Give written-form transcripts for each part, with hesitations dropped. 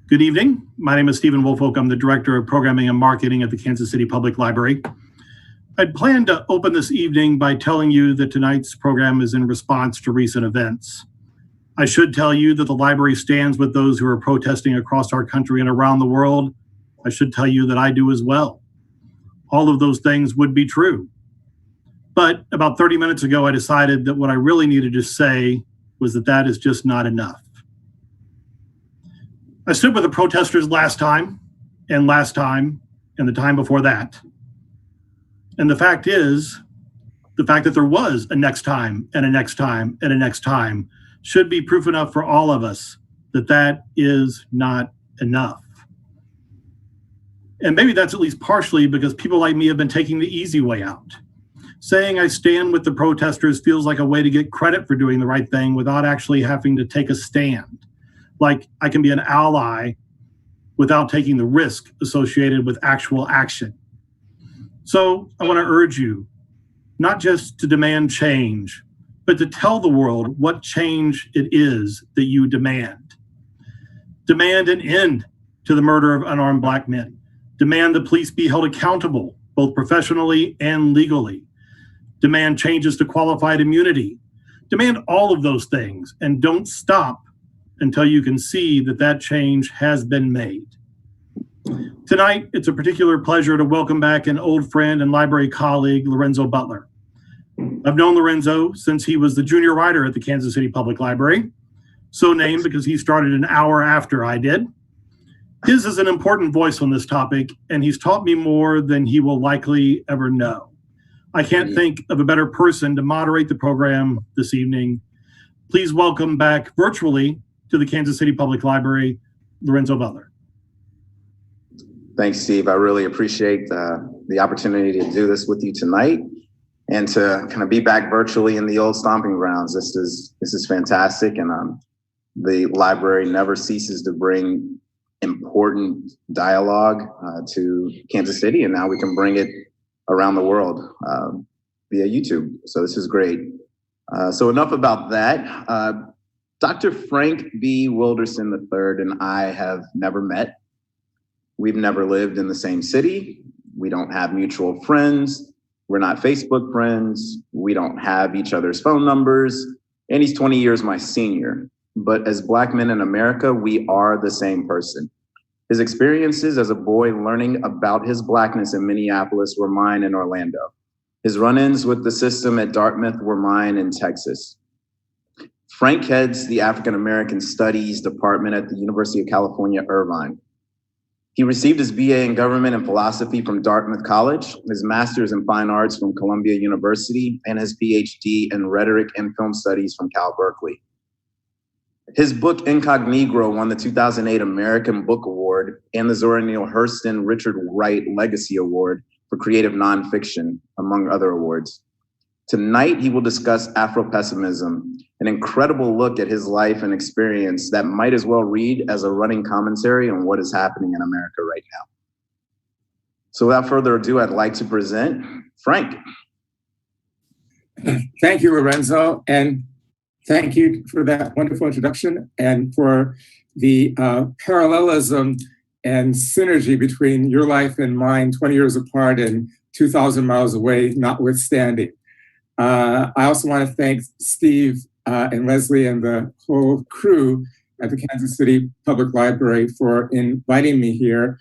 Good evening. My name is Stephen Woolfolk. I'm the Director of Programming and Marketing at the Kansas City Public Library. I'd planned to open this evening by telling you that tonight's program is in response to recent events. I should tell you that the library stands with those who are protesting across our country and around the world. I should tell you that I do as well. All of those things would be true. But about 30 minutes ago, I decided that what I really needed to say was that that is just not enough. I stood with the protesters last time, and the time before that. And the fact that there was a next time, and a next time, and a next time should be proof enough for all of us that that is not enough. And maybe that's at least partially because people like me have been taking the easy way out. Saying I stand with the protesters feels like a way to get credit for doing the right thing without actually having to take a stand. Like I can be an ally without taking the risk associated with actual action. So I want to urge you not just to demand change, but to tell the world what change it is that you demand. Demand an end to the murder of unarmed Black men. Demand the police be held accountable, both professionally and legally. Demand changes to qualified immunity. Demand all of those things, and don't stop until you can see that that change has been made. Tonight, it's a particular pleasure to welcome back an old friend and library colleague, Lorenzo Butler. I've known Lorenzo since he was the junior writer at the Kansas City Public Library, so named because he started an hour after I did. His is an important voice on this topic, and he's taught me more than he will likely ever know. I can't think of a better person to moderate the program this evening. Please welcome back virtually to the Kansas City Public Library, Lorenzo Butler. Thanks, Steve. I really appreciate the opportunity to do this with you tonight and to kind of be back virtually in the old stomping grounds. This is fantastic, and the library never ceases to bring important dialogue to Kansas City, and now we can bring it around the world via YouTube. So this is great. So enough about that. Dr. Frank B. Wilderson III and I have never met. We've never lived in the same city. We don't have mutual friends. We're not Facebook friends. We don't have each other's phone numbers. And he's 20 years my senior. But as Black men in America, we are the same person. His experiences as a boy learning about his Blackness in Minneapolis were mine in Orlando. His run-ins with the system at Dartmouth were mine in Texas. Frank heads the African American Studies Department at the University of California, Irvine. He received his BA in Government and Philosophy from Dartmouth College, his Master's in Fine Arts from Columbia University, and his PhD in Rhetoric and Film Studies from Cal Berkeley. His book, Incognegro, won the 2008 American Book Award and the Zora Neale Hurston Richard Wright Legacy Award for Creative Nonfiction, among other awards. Tonight, he will discuss Afropessimism, an incredible look at his life and experience that might as well read as a running commentary on what is happening in America right now. So without further ado, I'd like to present Frank. Thank you, Lorenzo, and thank you for that wonderful introduction and for the parallelism and synergy between your life and mine, 20 years apart and 2,000 miles away, notwithstanding. I also want to thank Steve and Leslie and the whole crew at the Kansas City Public Library for inviting me here.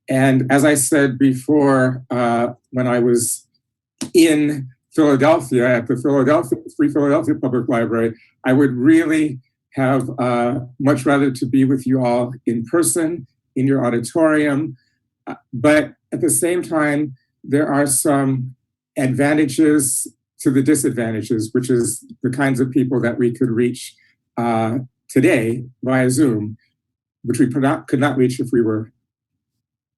And as I said before, when I was in Philadelphia at the Free Philadelphia Public Library, I would really have much rather to be with you all in person, in your auditorium. But at the same time, there are some advantages to the disadvantages, which is the kinds of people that we could reach today via Zoom, which we could not reach if we were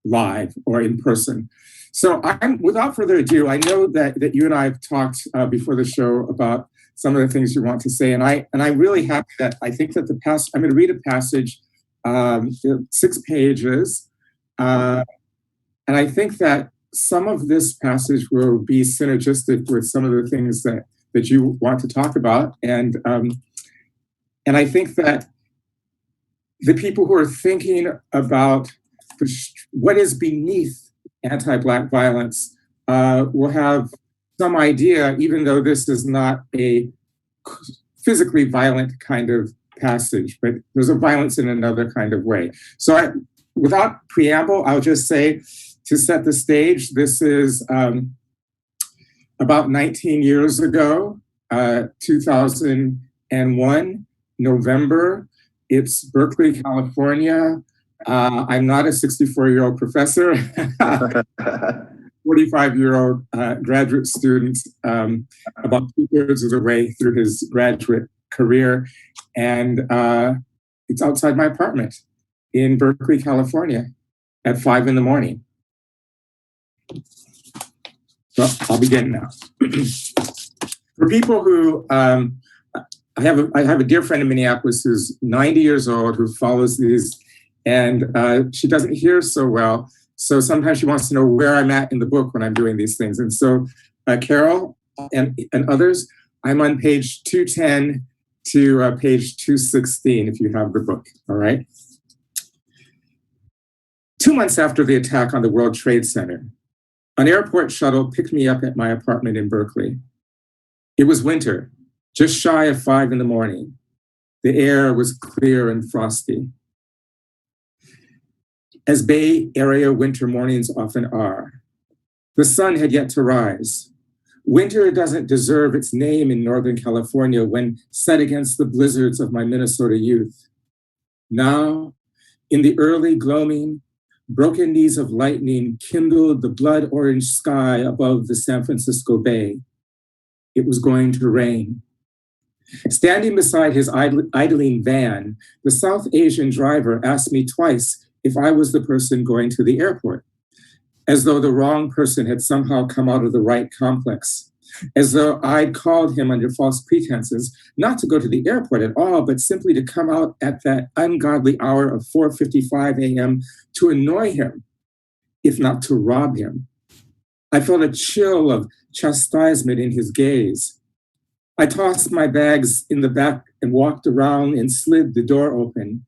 live or in person. So without further ado, I know that you and I have talked before the show about some of the things you want to say, and I'm really happy that I think that I'm going to read a passage, 6 pages, and I think that some of this passage will be synergistic with some of the things that you want to talk about. And I think that the people who are thinking about what is beneath anti-Black violence will have some idea, even though this is not a physically violent kind of passage, but there's a violence in another kind of way. So without preamble, I'll just say, to set the stage, this is about 19 years ago, 2001, November. It's Berkeley, California. I'm not a 64-year-old professor, 45-year-old graduate student, about 2/3 of the way through his graduate career. And it's outside my apartment in Berkeley, California at 5 a.m. So I'll begin now. For people who, I have a dear friend in Minneapolis who's 90 years old, who follows these, and she doesn't hear so well. So sometimes she wants to know where I'm at in the book when I'm doing these things. And so Carol and others, I'm on page 210 to page 216, if you have the book, all right? 2 months after the attack on the World Trade Center, an airport shuttle picked me up at my apartment in Berkeley. It was winter, just shy of 5 a.m. The air was clear and frosty, as Bay Area winter mornings often are. The sun had yet to rise. Winter doesn't deserve its name in Northern California when set against the blizzards of my Minnesota youth. Now, in the early gloaming, broken knees of lightning kindled the blood orange sky above the San Francisco Bay. It was going to rain. Standing beside his idling van, the South Asian driver asked me twice if I was the person going to the airport, as though the wrong person had somehow come out of the right complex, as though I'd called him under false pretenses, not to go to the airport at all, but simply to come out at that ungodly hour of 4:55 a.m. to annoy him, if not to rob him. I felt a chill of chastisement in his gaze. I tossed my bags in the back and walked around and slid the door open.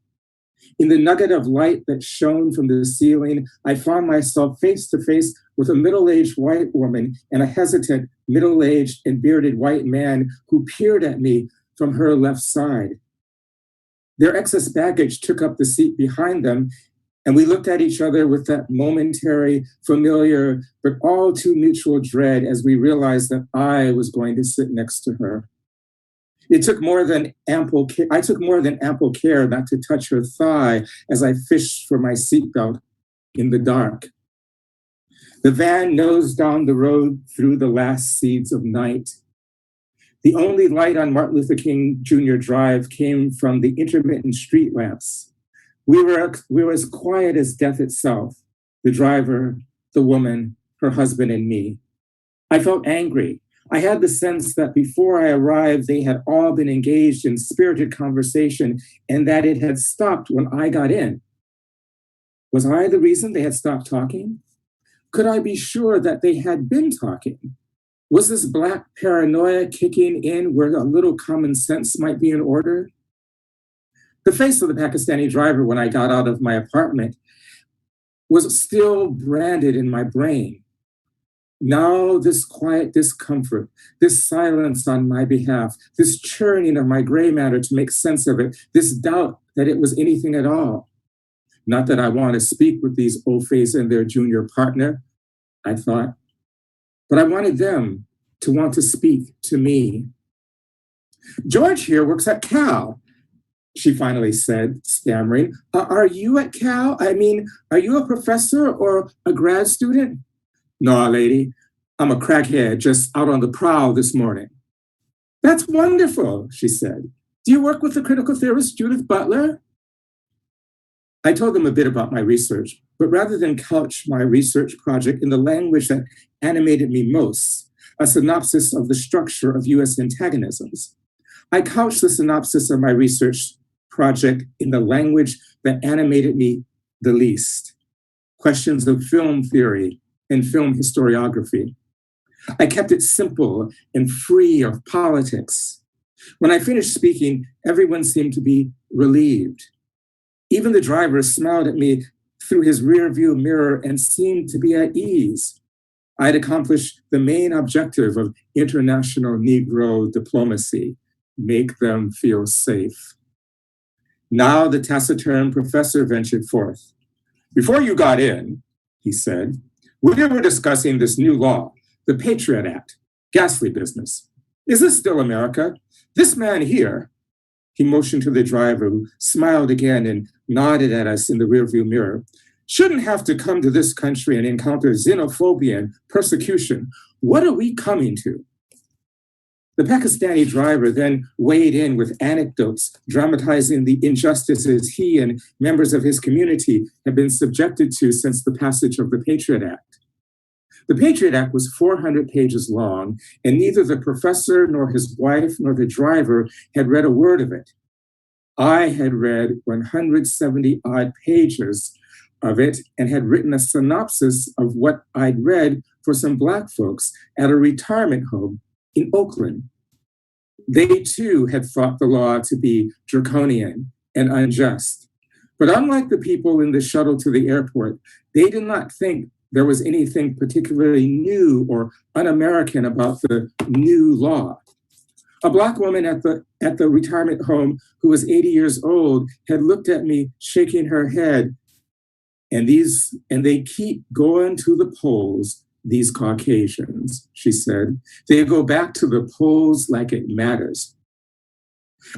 In the nugget of light that shone from the ceiling, I found myself face to face with a middle-aged white woman and a hesitant middle-aged and bearded white man who peered at me from her left side. Their excess baggage took up the seat behind them, and we looked at each other with that momentary, familiar, but all too mutual dread as we realized that I was going to sit next to her. I took more than ample care not to touch her thigh as I fished for my seatbelt in the dark. The van nosed down the road through the last seeds of night. The only light on Martin Luther King Jr. Drive came from the intermittent street lamps. We were as quiet as death itself, the driver, the woman, her husband, and me. I felt angry. I had the sense that before I arrived, they had all been engaged in spirited conversation and that it had stopped when I got in. Was I the reason they had stopped talking? Could I be sure that they had been talking? Was this Black paranoia kicking in where a little common sense might be in order? The face of the Pakistani driver when I got out of my apartment was still branded in my brain. Now this quiet discomfort, this silence on my behalf, this churning of my gray matter to make sense of it, this doubt that it was anything at all. Not that I want to speak with these Ofes and their junior partner, I thought, but I wanted them to want to speak to me. George here works at Cal, she finally said, stammering. Are you at Cal? I mean, are you a professor or a grad student? No, lady, I'm a crackhead just out on the prowl this morning. That's wonderful, she said. Do you work with the critical theorist Judith Butler? I told them a bit about my research, but rather than couch my research project in the language that animated me most, a synopsis of the structure of US antagonisms, I couched the synopsis of my research project in the language that animated me the least, questions of film theory and film historiography. I kept it simple and free of politics. When I finished speaking, everyone seemed to be relieved. Even the driver smiled at me through his rearview mirror and seemed to be at ease. I'd accomplished the main objective of international Negro diplomacy, make them feel safe. Now the taciturn professor ventured forth. Before you got in, he said, we were discussing this new law, the Patriot Act, ghastly business. Is this still America? This man here, he motioned to the driver who smiled again and nodded at us in the rearview mirror, shouldn't have to come to this country and encounter xenophobia and persecution. What are we coming to? The Pakistani driver then weighed in with anecdotes dramatizing the injustices he and members of his community have been subjected to since the passage of the Patriot Act. The Patriot Act was 400 pages long, and neither the professor nor his wife nor the driver had read a word of it. I had read 170 odd pages of it and had written a synopsis of what I'd read for some Black folks at a retirement home in Oakland. They too had thought the law to be draconian and unjust. But unlike the people in the shuttle to the airport, they did not think there was anything particularly new or un-American about the new law. A Black woman at the retirement home who was 80 years old had looked at me shaking her head, and they keep going to the polls, these Caucasians, she said. They go back to the polls like it matters.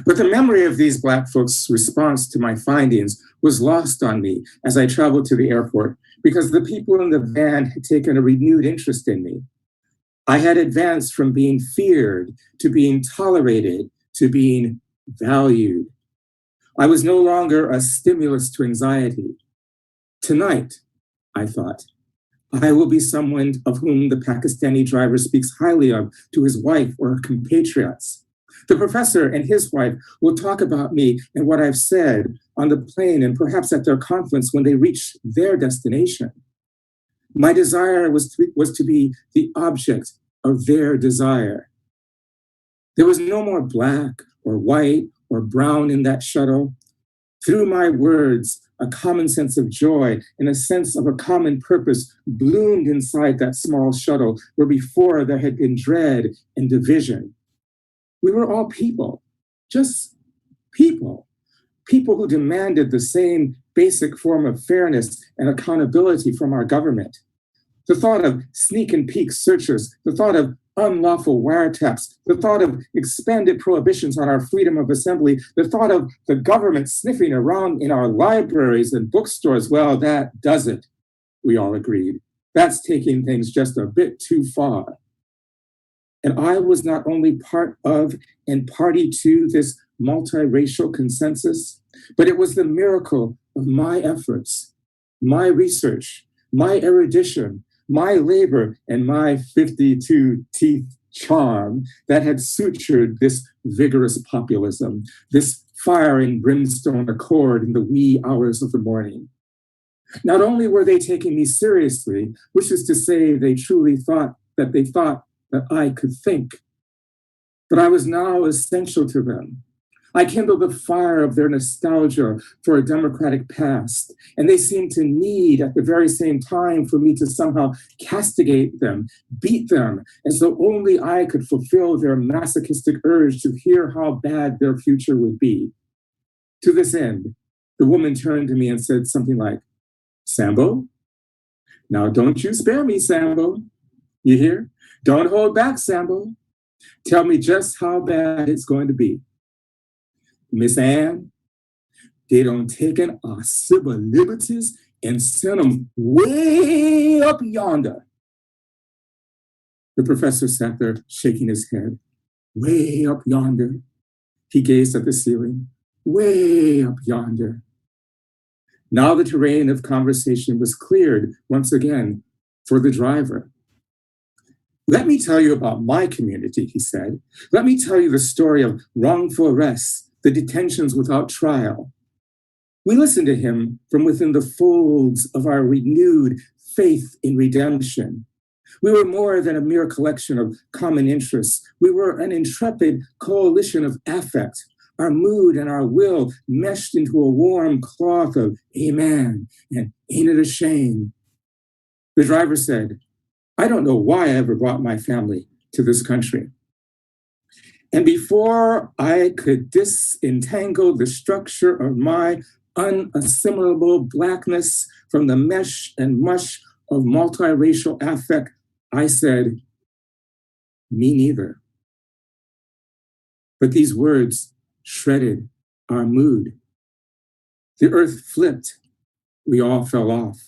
But the memory of these Black folks' response to my findings was lost on me as I traveled to the airport because the people in the van had taken a renewed interest in me. I had advanced from being feared to being tolerated to being valued. I was no longer a stimulus to anxiety. Tonight, I thought, I will be someone of whom the Pakistani driver speaks highly of to his wife or her compatriots. The professor and his wife will talk about me and what I've said on the plane and perhaps at their conference when they reach their destination. My desire was to be the object of their desire. There was no more Black or white or brown in that shuttle. Through my words, a common sense of joy and a sense of a common purpose bloomed inside that small shuttle where before there had been dread and division. We were all people, just people who demanded the same basic form of fairness and accountability from our government. The thought of sneak and peek searches, the thought of unlawful wiretaps, the thought of expanded prohibitions on our freedom of assembly, the thought of the government sniffing around in our libraries and bookstores, well, that does it, we all agreed. That's taking things just a bit too far. And I was not only part of and party to this multiracial consensus, but it was the miracle of my efforts, my research, my erudition, my labor, and my 52-teeth charm that had sutured this vigorous populism, this fire and brimstone accord in the wee hours of the morning. Not only were they taking me seriously, which is to say they truly thought that I could think, but I was now essential to them. I kindled the fire of their nostalgia for a democratic past, and they seemed to need at the very same time for me to somehow castigate them, beat them, as though only I could fulfill their masochistic urge to hear how bad their future would be. To this end, the woman turned to me and said something like, "Sambo, now don't you spare me, Sambo. You hear? Don't hold back, Sambo. Tell me just how bad it's going to be. Miss Ann, they done taken our civil liberties and sent them way up yonder." The professor sat there shaking his head. Way up yonder. He gazed at the ceiling. Way up yonder. Now the terrain of conversation was cleared once again for the driver. "Let me tell you about my community," he said. "Let me tell you the story of wrongful arrests, the detentions without trial." We listened to him from within the folds of our renewed faith in redemption. We were more than a mere collection of common interests. We were an intrepid coalition of affect, our mood and our will meshed into a warm cloth of amen and ain't it a shame. The driver said, I don't know why I ever brought my family to this country. And before I could disentangle the structure of my unassimilable Blackness from the mesh and mush of multiracial affect, I said, me neither. But these words shredded our mood. The earth flipped. We all fell off.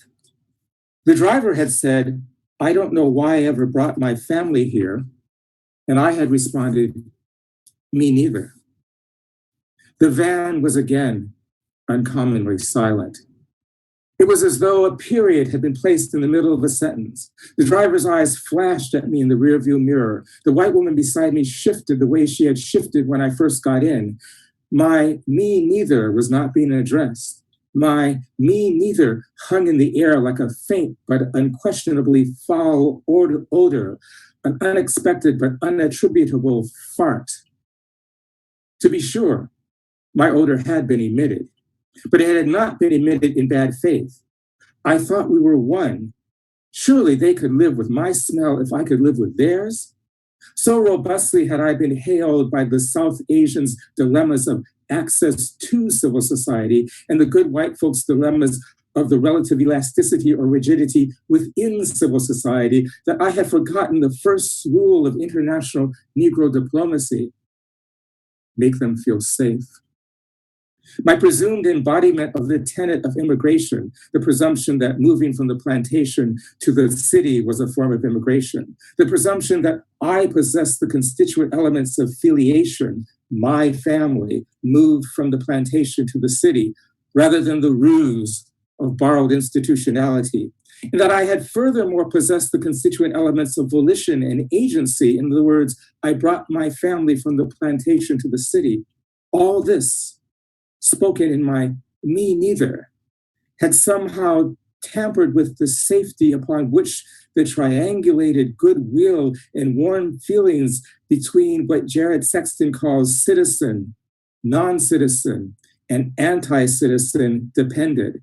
The driver had said, I don't know why I ever brought my family here. And I had responded, me neither. The van was again uncommonly silent. It was as though a period had been placed in the middle of a sentence. The driver's eyes flashed at me in the rearview mirror. The white woman beside me shifted the way she had shifted when I first got in. My me neither was not being addressed. My me neither hung in the air like a faint but unquestionably foul odor, an unexpected but unattributable fart. To be sure, my odor had been emitted, but it had not been emitted in bad faith. I thought we were one. Surely they could live with my smell if I could live with theirs. So robustly had I been hailed by the South Asians' dilemmas of access to civil society and the good white folks' dilemmas of the relative elasticity or rigidity within civil society that I had forgotten the first rule of international Negro diplomacy: make them feel safe. My presumed embodiment of the tenet of immigration, the presumption that moving from the plantation to the city was a form of immigration, the presumption that I possessed the constituent elements of filiation, my family moved from the plantation to the city, rather than the ruse of borrowed institutionality, and that I had furthermore possessed the constituent elements of volition and agency. In other words, I brought my family from the plantation to the city. All this, spoken in my me neither, had somehow tampered with the safety upon which the triangulated goodwill and warm feelings between what Jared Sexton calls citizen, non-citizen, and anti-citizen depended.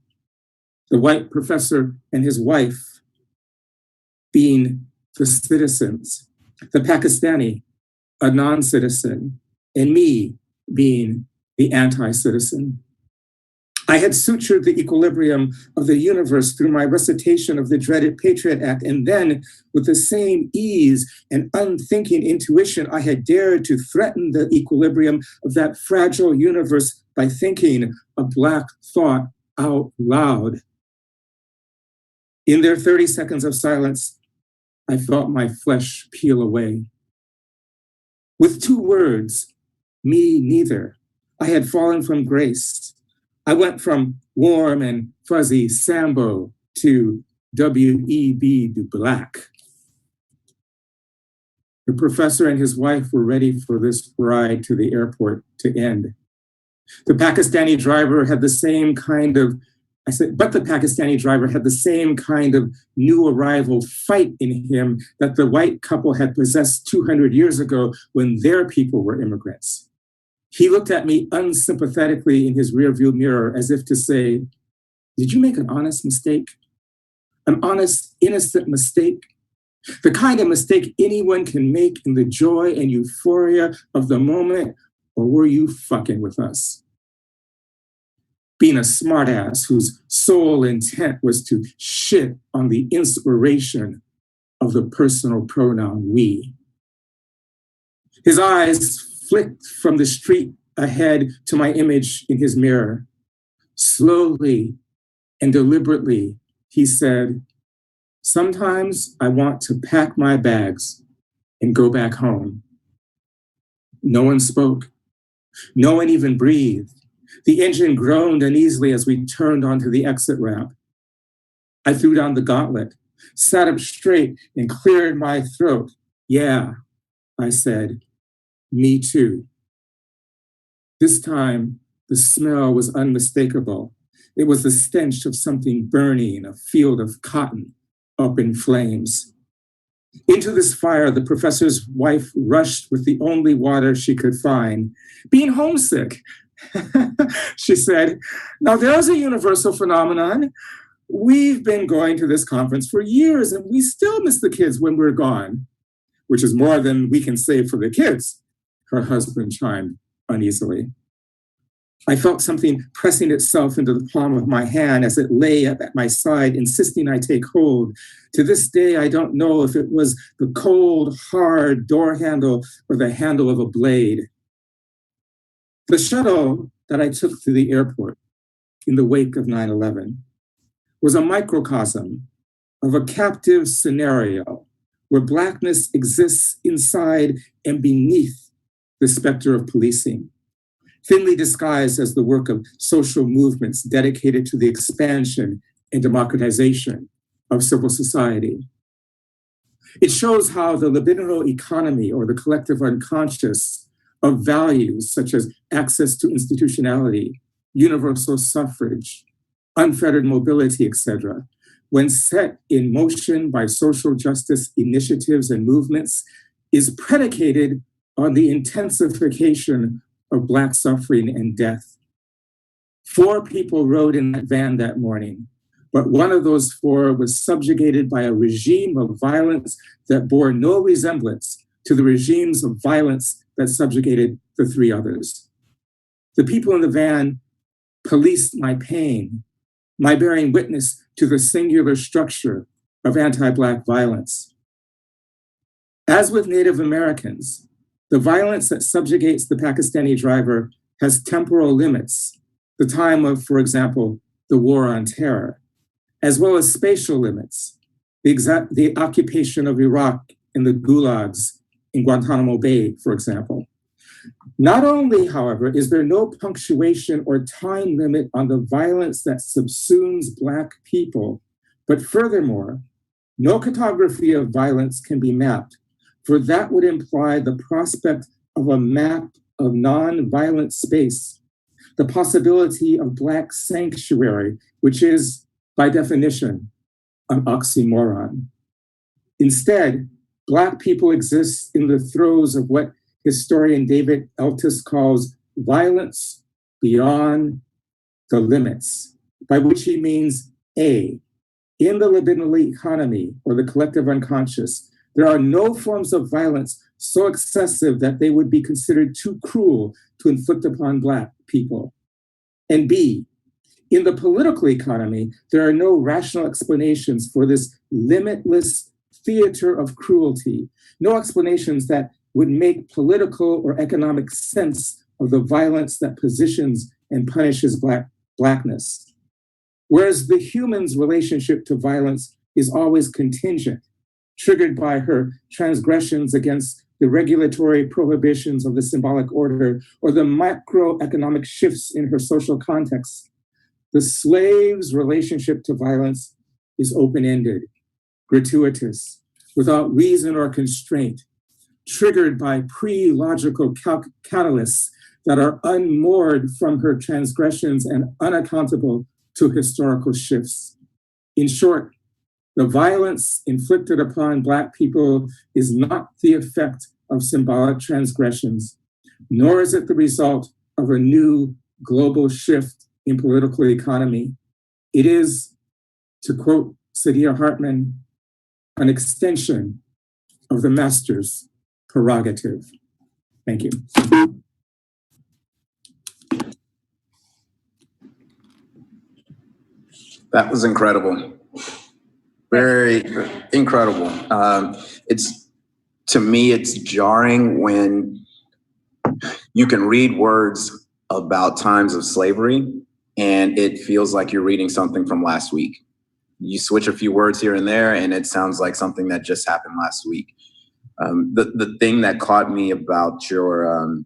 The white professor and his wife being the citizens, the Pakistani, a non-citizen, and me being the anti-citizen. I had sutured the equilibrium of the universe through my recitation of the dreaded Patriot Act, and then, with the same ease and unthinking intuition, I had dared to threaten the equilibrium of that fragile universe by thinking a Black thought out loud. In their 30 seconds of silence, I felt my flesh peel away. With two words, me neither, I had fallen from grace. I went from warm and fuzzy Sambo to W.E.B. Du Black. The professor and his wife were ready for this ride to the airport to end. The Pakistani driver had the same kind of new arrival fight in him that the white couple had possessed 200 years ago when their people were immigrants. He looked at me unsympathetically in his rearview mirror as if to say, did you make an honest mistake? An honest, innocent mistake? The kind of mistake anyone can make in the joy and euphoria of the moment, or were you fucking with us? Being a smartass whose sole intent was to shit on the inspiration of the personal pronoun we. His eyes flicked from the street ahead to my image in his mirror. Slowly and deliberately, he said, sometimes I want to pack my bags and go back home. No one spoke. No one even breathed. The engine groaned uneasily as we turned onto the exit ramp. I threw down the gauntlet, sat up straight, and cleared my throat. Yeah, I said, me too. This time, the smell was unmistakable. It was the stench of something burning, a field of cotton up in flames. Into this fire, the professor's wife rushed with the only water she could find, being homesick. She said, "Now there's a universal phenomenon. We've been going to this conference for years and we still miss the kids when we're gone," which is more than we can say for the kids, her husband chimed uneasily. I felt something pressing itself into the palm of my hand as it lay at my side, insisting I take hold. To this day, I don't know if it was the cold, hard door handle or the handle of a blade. The shuttle that I took to the airport in the wake of 9/11 was a microcosm of a captive scenario where Blackness exists inside and beneath the specter of policing, thinly disguised as the work of social movements dedicated to the expansion and democratization of civil society. It shows how the libidinal economy, or the collective unconscious of values such as access to institutionality, universal suffrage, unfettered mobility, etc., when set in motion by social justice initiatives and movements, is predicated on the intensification of Black suffering and death. 4 people rode in that van that morning, but one of those 4 was subjugated by a regime of violence that bore no resemblance to the regimes of violence that subjugated the 3 others. The people in the van policed my pain, my bearing witness to the singular structure of anti-Black violence. As with Native Americans, the violence that subjugates the Pakistani driver has temporal limits, the time of, for example, the War on Terror, as well as spatial limits, the occupation of Iraq and the gulags in Guantanamo Bay, for example. Not only, however, is there no punctuation or time limit on the violence that subsumes Black people, but furthermore, no cartography of violence can be mapped, for that would imply the prospect of a map of non-violent space, the possibility of Black sanctuary, which is, by definition, an oxymoron. Instead, Black people exist in the throes of what historian David Eltis calls violence beyond the limits, by which he means A, in the libidinal economy or the collective unconscious, there are no forms of violence so excessive that they would be considered too cruel to inflict upon Black people. And B, in the political economy, there are no rational explanations for this limitless theater of cruelty, no explanations that would make political or economic sense of the violence that positions and punishes Blackness. Whereas the human's relationship to violence is always contingent, triggered by her transgressions against the regulatory prohibitions of the symbolic order or the macroeconomic shifts in her social context. The slave's relationship to violence is open-ended, gratuitous, without reason or constraint, triggered by pre-logical catalysts that are unmoored from her transgressions and unaccountable to historical shifts. In short, the violence inflicted upon Black people is not the effect of symbolic transgressions, nor is it the result of a new global shift in political economy. It is, to quote Saidiya Hartman, an extension of the master's prerogative. Thank you. That was incredible. Very incredible. To me, it's jarring when you can read words about times of slavery and it feels like you're reading something from last week. You switch a few words here and there and it sounds like something that just happened last week. The thing that caught me about your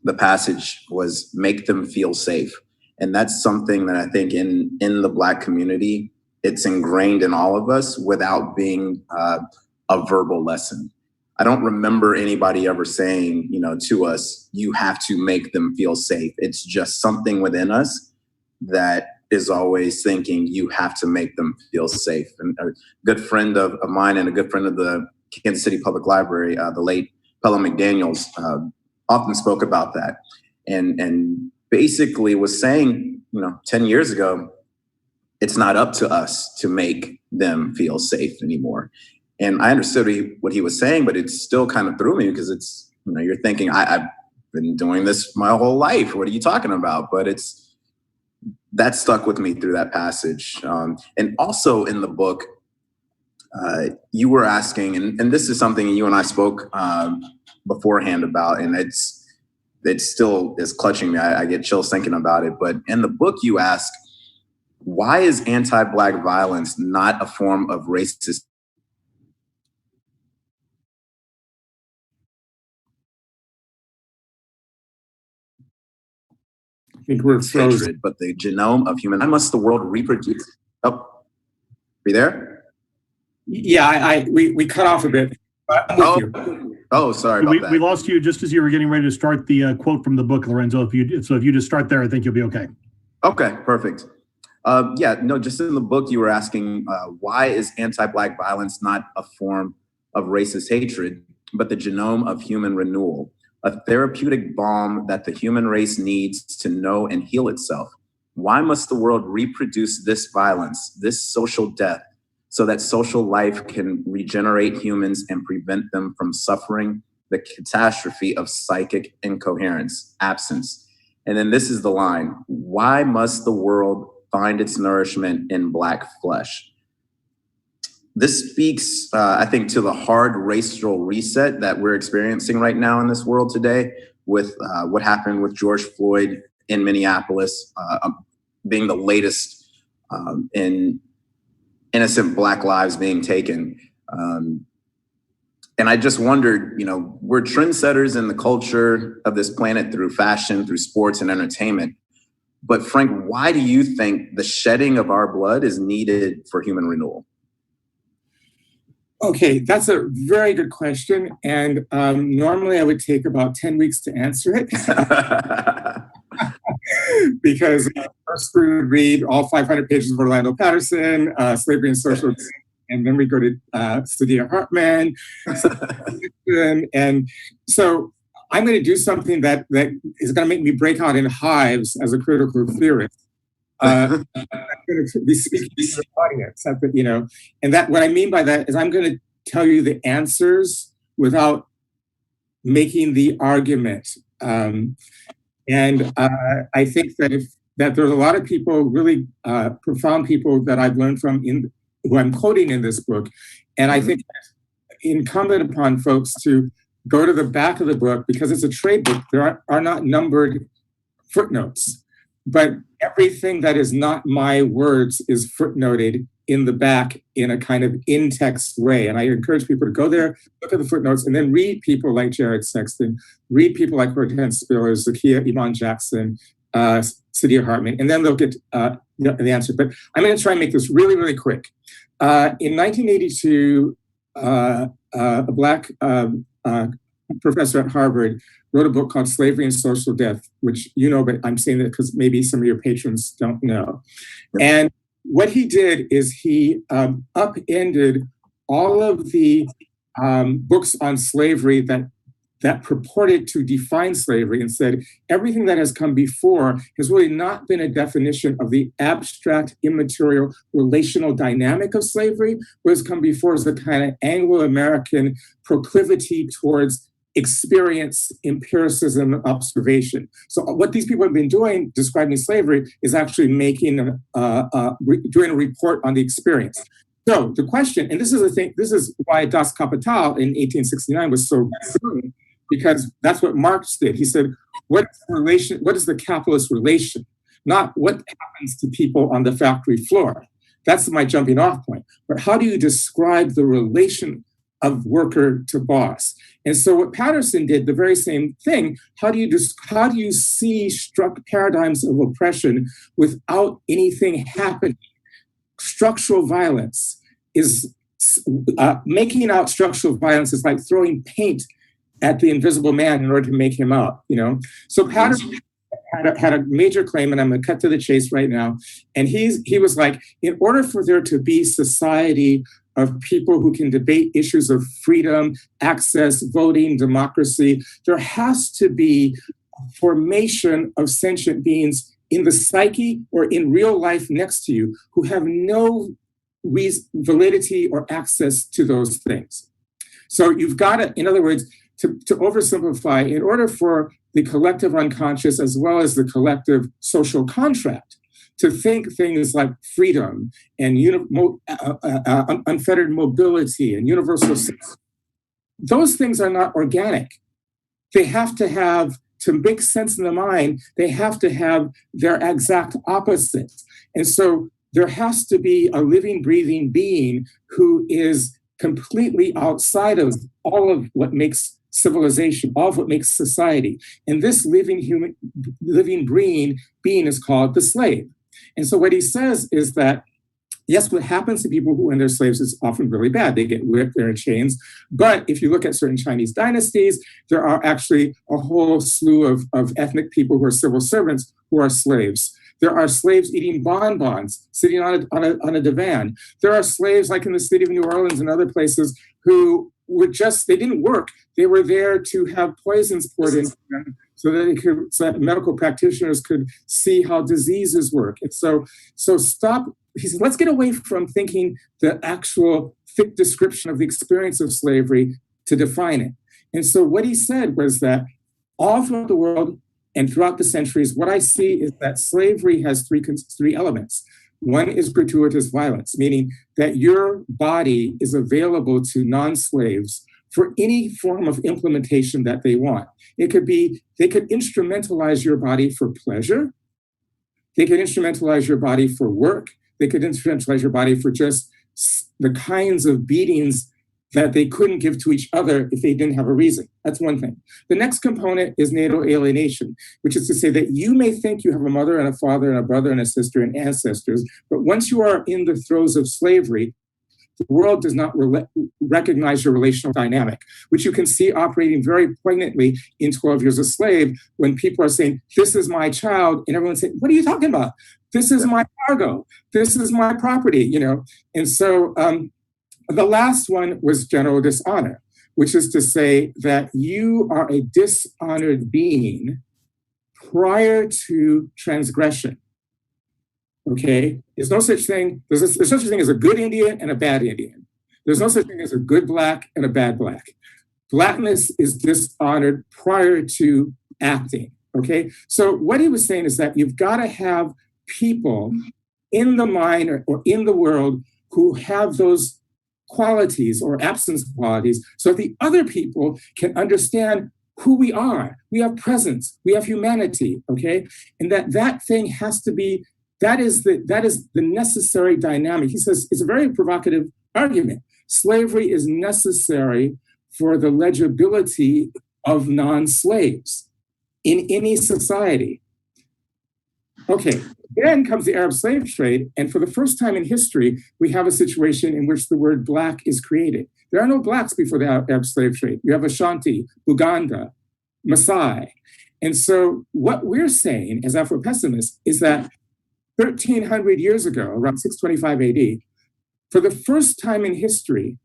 the passage was make them feel safe. And that's something that I think in the Black community, it's ingrained in all of us without being a verbal lesson. I don't remember anybody ever saying, to us, you have to make them feel safe. It's just something within us that is always thinking you have to make them feel safe. And a good friend of mine and a good friend of the Kansas City Public Library, the late Pella McDaniels, often spoke about that, and basically was saying, 10 years ago, it's not up to us to make them feel safe anymore. And I understood what he was saying, but it still kind of threw me, because it's, you're thinking, I've been doing this my whole life. What are you talking about? But that stuck with me through that passage. And also in the book, you were asking, and this is something you and I spoke beforehand about, and it still is clutching me. I get chills thinking about it. But in the book, you ask, why is anti-Black violence not a form of racist hatred, but the genome of human? Why must the world reproduce? Oh, be there? Yeah, we cut off a bit. Sorry about that. We lost you just as you were getting ready to start the quote from the book, Lorenzo. If you just start there, I think you'll be okay. Okay, perfect. Just in the book, you were asking, why is anti-Black violence not a form of racist hatred, but the genome of human renewal, a therapeutic balm that the human race needs to know and heal itself? Why must the world reproduce this violence, this social death, so that social life can regenerate humans and prevent them from suffering the catastrophe of psychic incoherence, absence? And then this is the line: why must the world find its nourishment in Black flesh? This speaks, I think, to the hard racial reset that we're experiencing right now in this world today, with what happened with George Floyd in Minneapolis, being the latest in innocent Black lives being taken. And I just wondered, we're trendsetters in the culture of this planet through fashion, through sports and entertainment. But Frank, why do you think the shedding of our blood is needed for human renewal? Okay, that's a very good question. And normally I would take about 10 weeks to answer it. Because first we would read all 500 pages of Orlando Patterson, Slavery and Social, and then we go to Saidiya Hartman. And so I'm going to do something that is going to make me break out in hives as a critical theorist. I'm going to be speaking to the audience, and that what I mean by that is I'm going to tell you the answers without making the argument. And I think that there's a lot of people, really profound people that I've learned from who I'm quoting in this book. And I think it's incumbent upon folks to go to the back of the book, because it's a trade book. There are not numbered footnotes, but everything that is not my words is footnoted in the back in a kind of in-text way. And I encourage people to go there, look at the footnotes, and then read people like Jared Sexton, read people like Hortense Spiller, Zakiya Iman Jackson, Saidiya Hartman, and then they'll get the answer. But I'm going to try and make this really, really quick. In 1982, a Black professor at Harvard wrote a book called Slavery and Social Death, which but I'm saying that because maybe some of your patrons don't know. And what he did is he upended all of the books on slavery that purported to define slavery, and said everything that has come before has really not been a definition of the abstract, immaterial, relational dynamic of slavery. What has come before is the kind of Anglo-American proclivity towards experience, empiricism, and observation. So what these people have been doing, describing slavery, is actually doing a report on the experience. So the question, and this is the thing, this is why Das Kapital in 1869 was so brilliant, because that's what Marx did. He said, what is the capitalist relation? Not what happens to people on the factory floor. That's my jumping off point. But how do you describe the relation of worker to boss? And so what Patterson did, the very same thing. How do you see struck paradigms of oppression without anything happening? Structural violence is making out structural violence is like throwing paint at the invisible man in order to make him out. So Patterson had a major claim, and I'm going to cut to the chase right now. And he was like, in order for there to be society of people who can debate issues of freedom, access, voting, democracy, there has to be a formation of sentient beings in the psyche or in real life next to you who have no validity or access to those things. So you've got to, in other words, to oversimplify, in order for the collective unconscious as well as the collective social contract to think things like freedom and unfettered mobility and universal sense, those things are not organic. They have to have, to make sense in the mind, they have to have their exact opposites. And so there has to be a living, breathing being who is completely outside of all of what makes civilization, all of what makes society. And this living being is called the slave. And so what he says is that, yes, what happens to people who, when they're slaves, is often really bad. They get whipped, they're in chains. But if you look at certain Chinese dynasties, there are actually a whole slew of ethnic people who are civil servants who are slaves. There are slaves eating bonbons, sitting on a divan. There are slaves, like in the city of New Orleans and other places, who were just, they didn't work. They were there to have poisons poured into them so that medical practitioners could see how diseases work. And so stop. He said, let's get away from thinking the actual thick description of the experience of slavery to define it. And so what he said was that all throughout the world and throughout the centuries, what I see is that slavery has three elements. One is gratuitous violence, meaning that your body is available to non-slaves for any form of implementation that they want. It could be, they could instrumentalize your body for pleasure. They could instrumentalize your body for work. They could instrumentalize your body for just the kinds of beatings that they couldn't give to each other if they didn't have a reason. That's one thing. The next component is natal alienation, which is to say that you may think you have a mother and a father and a brother and a sister and ancestors, but once you are in the throes of slavery, the world does not recognize your relational dynamic, which you can see operating very poignantly in 12 Years a Slave, when people are saying, this is my child, and everyone's saying, what are you talking about? This is my cargo. This is my property, you know? And so the last one was general dishonor, which is to say that you are a dishonored being prior to transgression. Okay, there's no such thing. There's no such thing as a good Indian and a bad Indian. There's no such thing as a good Black and a bad Black. Blackness is dishonored prior to acting. Okay, so what he was saying is that you've got to have people in the mind or in the world who have those qualities or absence of qualities, so that the other people can understand who we are. We have presence. We have humanity. Okay, and that thing has to be. That is the necessary dynamic. He says it's a very provocative argument. Slavery is necessary for the legibility of non-slaves in any society. Okay, then comes the Arab slave trade, and for the first time in history, we have a situation in which the word Black is created. There are no Blacks before the Arab slave trade. You have Ashanti, Uganda, Maasai. And so what we're saying as Afropessimists is that 1,300 years ago, around 625 AD, for the first time in history,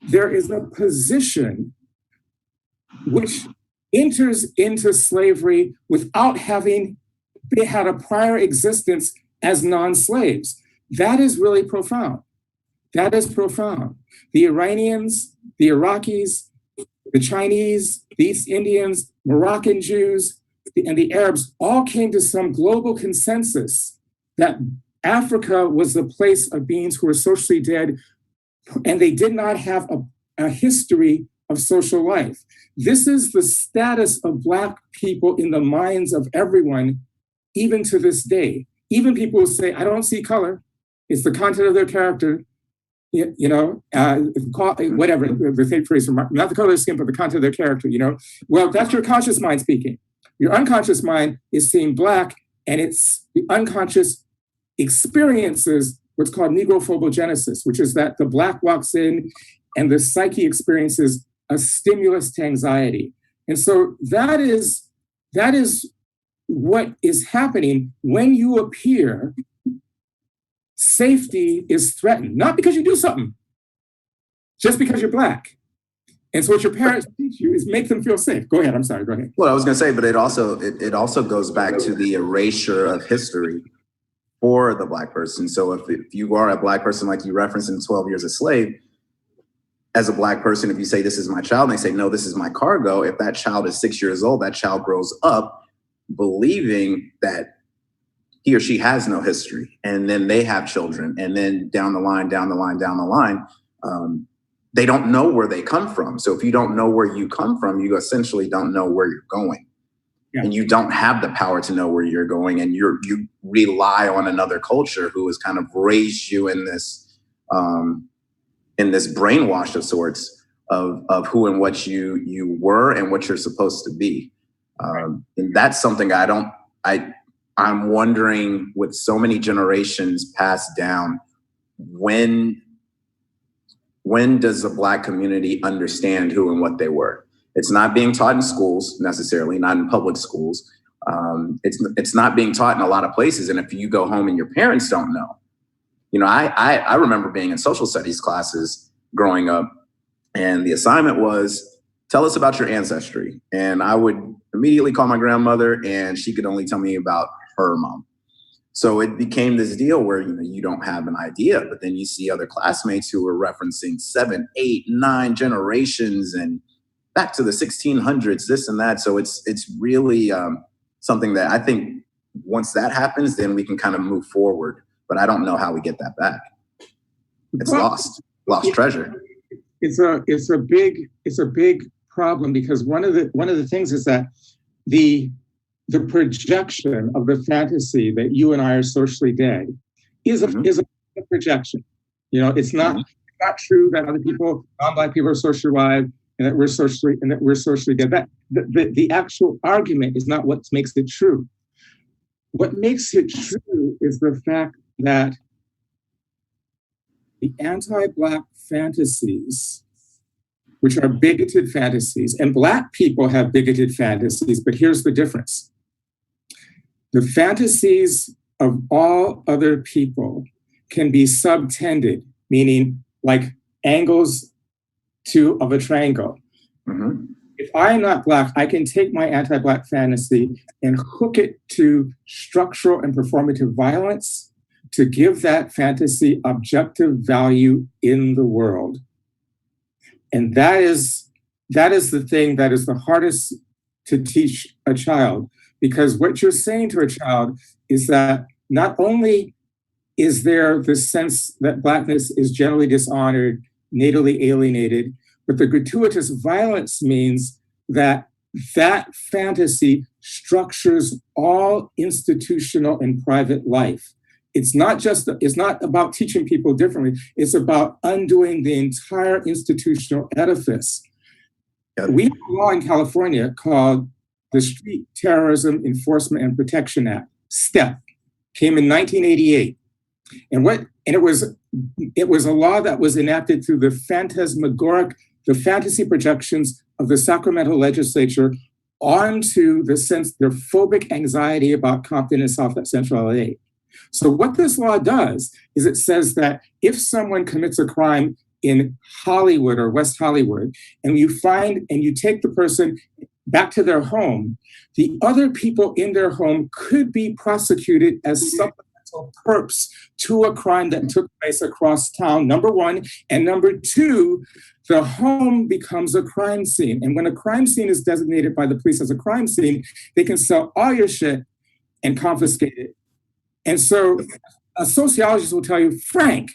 there is a position which enters into slavery without having had a prior existence as non-slaves. That is really profound. That is profound. The Iranians, the Iraqis, the Chinese, the East Indians, Moroccan Jews, and the Arabs all came to some global consensus that Africa was the place of beings who were socially dead, and they did not have a history of social life. This is the status of Black people in the minds of everyone, even to this day. Even people who say, I don't see color, it's the content of their character, whatever, the same phrase, not the color of their skin, but the content of their character, Well, that's your conscious mind speaking. Your unconscious mind is seeing Black, and it's the unconscious experiences what's called negrophobogenesis, which is that the Black walks in and the psyche experiences a stimulus to anxiety. And so that is what is happening when you appear, safety is threatened, not because you do something, just because you're Black. And so what your parents teach you is make them feel safe. Go ahead, I'm sorry, go ahead. Well, I was gonna say, but it also goes back to the erasure of history for the Black person. So if you are a Black person, like you referenced in 12 Years a Slave, as a Black person, if you say, this is my child, and they say, no, this is my cargo, if that child is 6 years old, that child grows up believing that he or she has no history. And then they have children. And then down the line, they don't know where they come from. So if you don't know where you come from, you essentially don't know where you're going. Yeah. And you don't have the power to know where you're going. And you rely on another culture who has kind of raised you in this brainwash of sorts of who and what you were and what you're supposed to be. And that's something I'm wondering, with so many generations passed down, when does the Black community understand who and what they were? It's not being taught in schools necessarily, not in public schools. It's not being taught in a lot of places. And if you go home and your parents don't know, I remember being in social studies classes growing up, and the assignment was, tell us about your ancestry. And I would immediately call my grandmother, and she could only tell me about her mom. So it became this deal where you don't have an idea, but then you see other classmates who are referencing 7, 8, 9 generations and back to the 1600s, this and that. So it's really something that I think once that happens, then we can kind of move forward. But I don't know how we get that back. It's lost treasure. It's a big problem, because one of the things is that the projection of the fantasy that you and I are socially dead is a projection. It's not true that other people, non-Black people, are socially alive and that we're socially dead. The actual argument is not what makes it true. What makes it true is the fact that the anti-Black fantasies, which are bigoted fantasies, and Black people have bigoted fantasies, but here's the difference. The fantasies of all other people can be subtended, meaning like angles of a triangle. Mm-hmm. If I am not Black, I can take my anti-Black fantasy and hook it to structural and performative violence to give that fantasy objective value in the world. And that is the thing that is the hardest to teach a child, because what you're saying to a child is that not only is there this sense that Blackness is generally dishonored, natally alienated, but the gratuitous violence means that fantasy structures all institutional and private life. It's not about teaching people differently. It's about undoing the entire institutional edifice. Yep. We have a law in California called the Street Terrorism Enforcement and Protection Act, STEP, came in 1988. And it was a law that was enacted through the fantasy projections of the Sacramento legislature onto their phobic anxiety about Compton and South Central LA. So what this law does is it says that if someone commits a crime in Hollywood or West Hollywood, and you take the person back to their home, the other people in their home could be prosecuted as supplemental perps to a crime that took place across town, number one. And number two, the home becomes a crime scene. And when a crime scene is designated by the police as a crime scene, they can sell all your shit and confiscate it. And so a sociologist will tell you, Frank,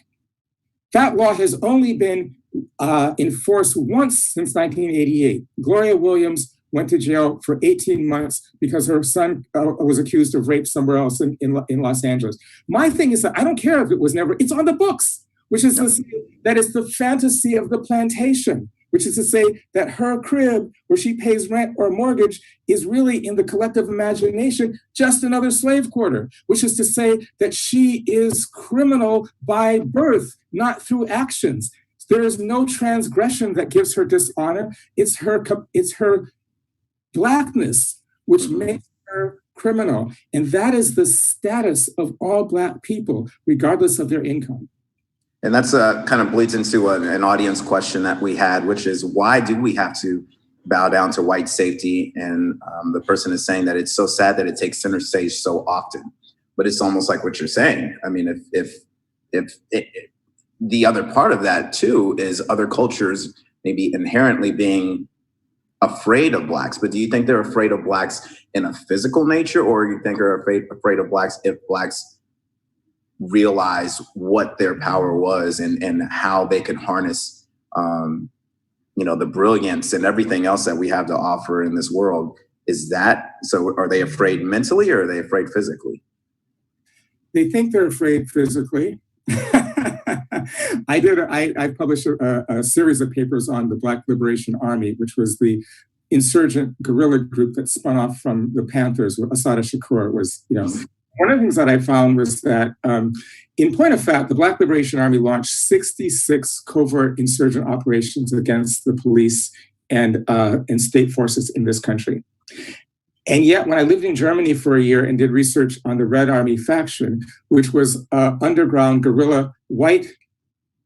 that law has only been enforced once since 1988. Gloria Williams went to jail for 18 months because her son was accused of rape somewhere else in Los Angeles. My thing is that I don't care if it was never, it's on the books, which is that is the fantasy of the plantation, which is to say that her crib where she pays rent or mortgage is really in the collective imagination just another slave quarter, which is to say that she is criminal by birth, not through actions. There is no transgression that gives her dishonor. It's her Blackness, which makes her criminal. And that is the status of all Black people, regardless of their income. And that's kind of bleeds into an audience question that we had, which is, why do we have to bow down to white safety? And the person is saying that it's so sad that it takes center stage so often. But it's almost like what you're saying. I mean, if the other part of that too is other cultures maybe inherently being afraid of Blacks, but do you think they're afraid of Blacks in a physical nature, or you think they're afraid of Blacks if Blacks realize what their power was and how they could harness, the brilliance and everything else that we have to offer in this world? Is that so? Are they afraid mentally, or are they afraid physically? They think they're afraid physically. I published a series of papers on the Black Liberation Army, which was the insurgent guerrilla group that spun off from the Panthers, where Assata Shakur was, One of the things that I found was that, in point of fact, the Black Liberation Army launched 66 covert insurgent operations against the police and state forces in this country. And yet, when I lived in Germany for a year and did research on the Red Army faction, which was underground guerrilla white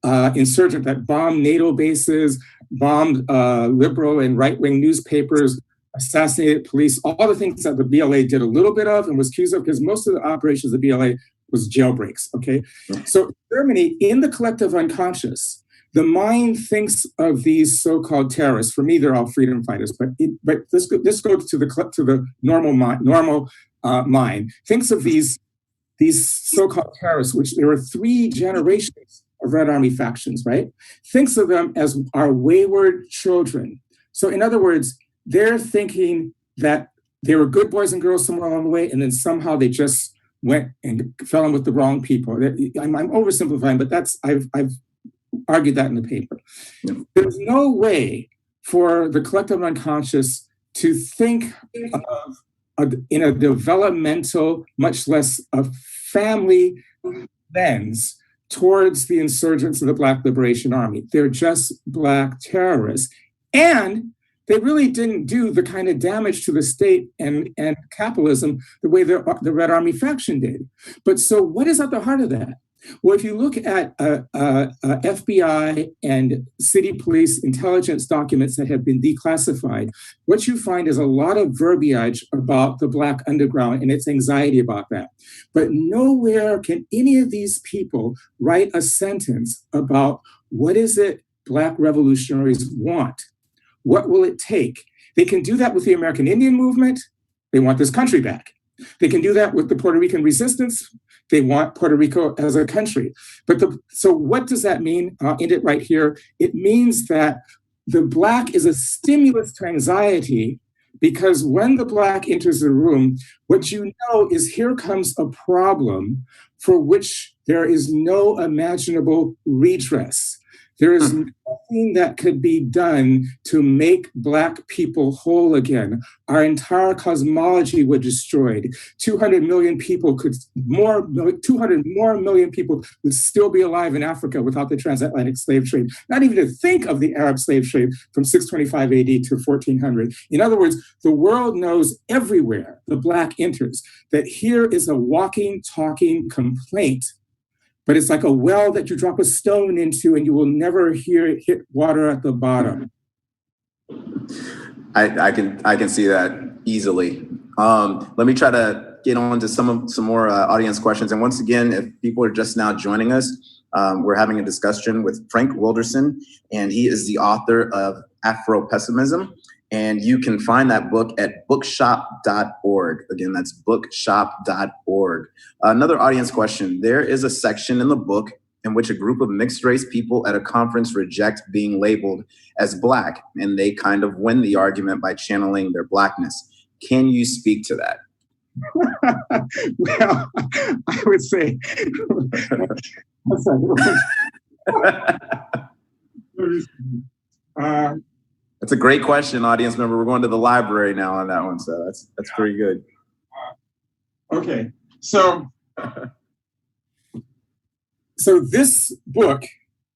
insurgent that bombed NATO bases, bombed liberal and right-wing newspapers, assassinated police, all the things that the BLA did a little bit of and was accused of, because most of the operations of the BLA was jailbreaks, okay? So Germany, in the collective unconscious, the mind thinks of these so-called terrorists. For me, they're all freedom fighters, but this goes to the normal mind. Thinks of these so-called terrorists, which there were 3 generations of Red Army factions, right? Thinks of them as our wayward children. So in other words, they're thinking that they were good boys and girls somewhere along the way, and then somehow they just went and fell in with the wrong people. I'm oversimplifying, but I've argued that in the paper. Yeah. There's no way for the collective unconscious to think of in a developmental, much less a family lens towards the insurgents of the Black Liberation Army. They're just Black terrorists. And they really didn't do the kind of damage to the state and capitalism the way the Red Army faction did. But so what is at the heart of that? Well, if you look at FBI and city police intelligence documents that have been declassified, what you find is a lot of verbiage about the Black underground and its anxiety about that. But nowhere can any of these people write a sentence about what is it Black revolutionaries want? What will it take? They can do that with the American Indian movement. They want this country back. They can do that with the Puerto Rican resistance. They want Puerto Rico as a country. So what does that mean? I'll end it right here. It means that the Black is a stimulus to anxiety, because when the Black enters the room, what you know is here comes a problem for which there is no imaginable redress. There is nothing that could be done to make Black people whole again. Our entire cosmology was destroyed. 200 million people 200 more million people would still be alive in Africa without the transatlantic slave trade. Not even to think of the Arab slave trade from 625 AD to 1400. In other words, the world knows everywhere the Black enters that here is a walking, talking complaint. But it's like a well that you drop a stone into and you will never hear it hit water at the bottom. I can see that easily. Let me try to get on to some more audience questions. And once again, if people are just now joining us, we're having a discussion with Frank Wilderson, and he is the author of Afropessimism. And you can find that book at bookshop.org. Again, that's bookshop.org. Another audience question. There is a section in the book in which a group of mixed race people at a conference reject being labeled as Black, and they kind of win the argument by channeling their Blackness. Can you speak to that? Well, I would say... That's a great question, audience member. We're going to the library now on that one, so that's pretty good. Okay, so this book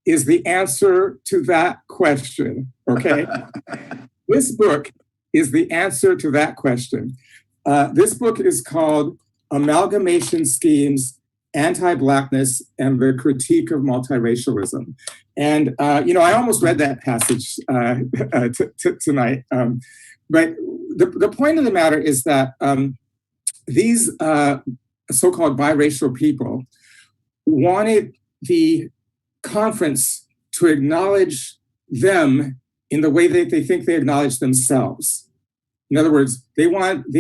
is the answer to that question, okay? This book is the answer to that question. This book is called Amalgamation Schemes, Anti-Blackness, and the Critique of Multiracialism. And, I almost read that passage tonight. But the point of the matter is that these so-called biracial people wanted the conference to acknowledge them in the way that they think they acknowledge themselves. In other words, they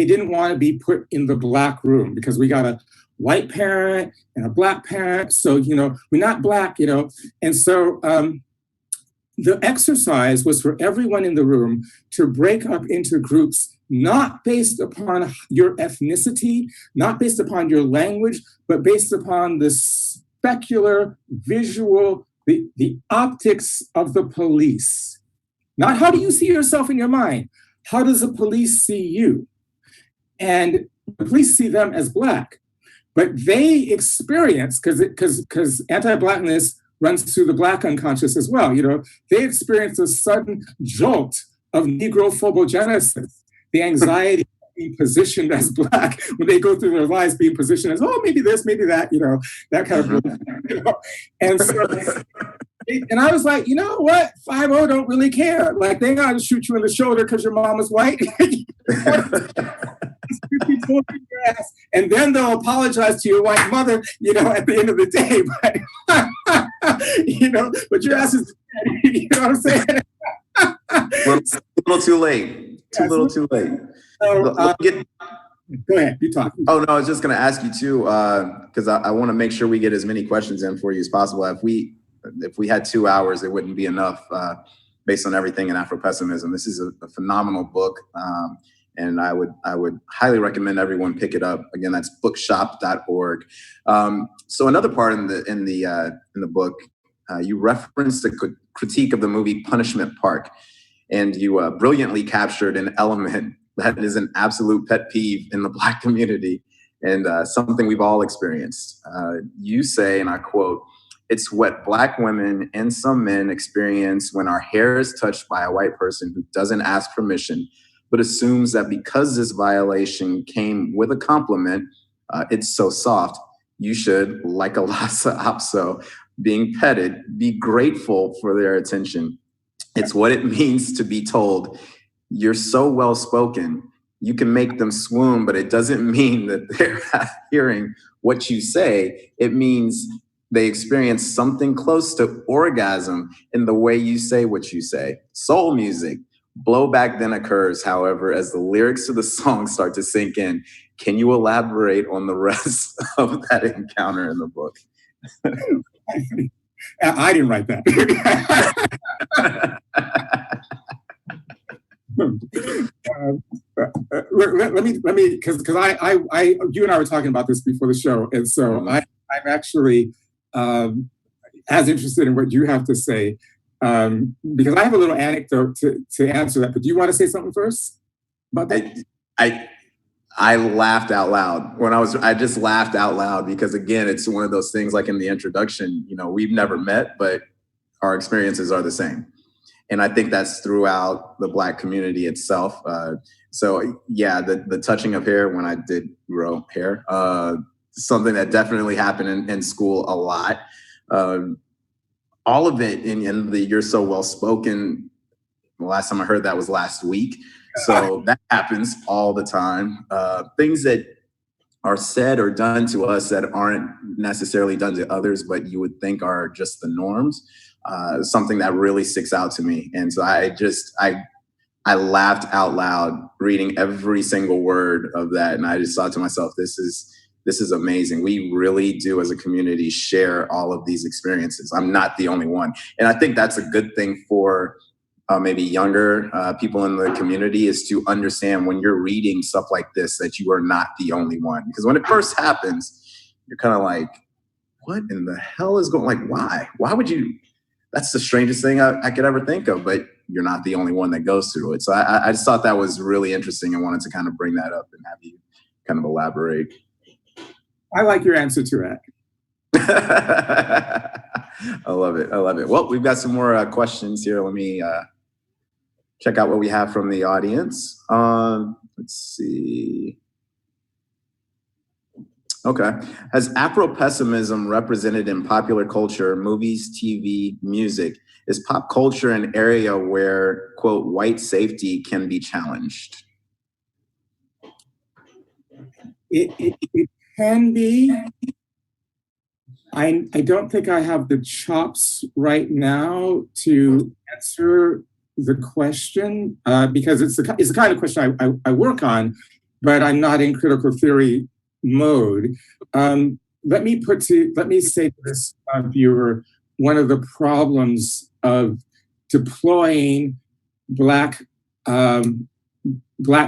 didn't want to be put in the Black room because we got a white parent and a Black parent. So, we're not Black, And so the exercise was for everyone in the room to break up into groups, not based upon your ethnicity, not based upon your language, but based upon the specular, visual, the optics of the police. Not how do you see yourself in your mind? How does the police see you? And the police see them as Black, but they experience, because anti-Blackness runs through the Black unconscious as well. They experience a sudden jolt of Negro phobogenesis, the anxiety of being positioned as Black when they go through their lives being positioned as, oh, maybe this, maybe that, that kind of, And so, and I was like, you know what? 5-0 don't really care. Like, they gotta shoot you in the shoulder because your mom is white. And then they'll apologize to your white mother, at the end of the day. But your ass is dead. You know what I'm saying? A little too late. Too little too late. So, go ahead, you talk. Oh, no, I was just going to ask you too, because I want to make sure we get as many questions in for you as possible. If we had 2 hours, it wouldn't be enough based on everything in Afropessimism. This is a phenomenal book. And I would highly recommend everyone pick it up. Again, that's bookshop.org. So another part in the book, you referenced the critique of the movie Punishment Park, and you brilliantly captured an element that is an absolute pet peeve in the Black community and something we've all experienced. You say, and I quote, "It's what Black women and some men experience when our hair is touched by a white person who doesn't ask permission, but assumes that because this violation came with a compliment, it's so soft, you should, like a Lhasa Apso, being petted, be grateful for their attention. It's what it means to be told, you're so well-spoken, you can make them swoon, but it doesn't mean that they're hearing what you say. It means they experience something close to orgasm in the way you say what you say. Soul music. Blowback then occurs, however, as the lyrics to the song start to sink in. Can you elaborate on the rest of that encounter in the book?" I didn't write that. Let me, because you and I were talking about this before the show, and so I'm actually as interested in what you have to say. Because I have a little anecdote to answer that, but do you want to say something first about that? I laughed out loud I just laughed out loud because, again, it's one of those things like in the introduction, we've never met, but our experiences are the same. And I think that's throughout the Black community itself. So yeah, the touching of hair when I did grow hair, something that definitely happened in school a lot. All of it in the "you're so well spoken." The last time I heard that was last week. So that happens all the time. Things that are said or done to us that aren't necessarily done to others, but you would think are just the norms. Something that really sticks out to me. And so I laughed out loud reading every single word of that. And I just thought to myself, this is amazing. We really do as a community share all of these experiences. I'm not the only one. And I think that's a good thing for maybe younger people in the community, is to understand when you're reading stuff like this, that you are not the only one. Because when it first happens, you're kind of like, what in the hell is going, like, why? Why would you? That's the strangest thing I could ever think of, but you're not the only one that goes through it. So I just thought that was really interesting and wanted to kind of bring that up and have you kind of elaborate. I like your answer to that. I love it. Well, we've got some more questions here. Let me check out what we have from the audience. Let's see. Okay. Has Afropessimism represented in popular culture, movies, TV, music? Is pop culture an area where, quote, white safety can be challenged? It can be. I don't think I have the chops right now to answer the question because it's the kind of question I work on, but I'm not in critical theory mode. Let me say to this viewer, one of the problems of deploying Black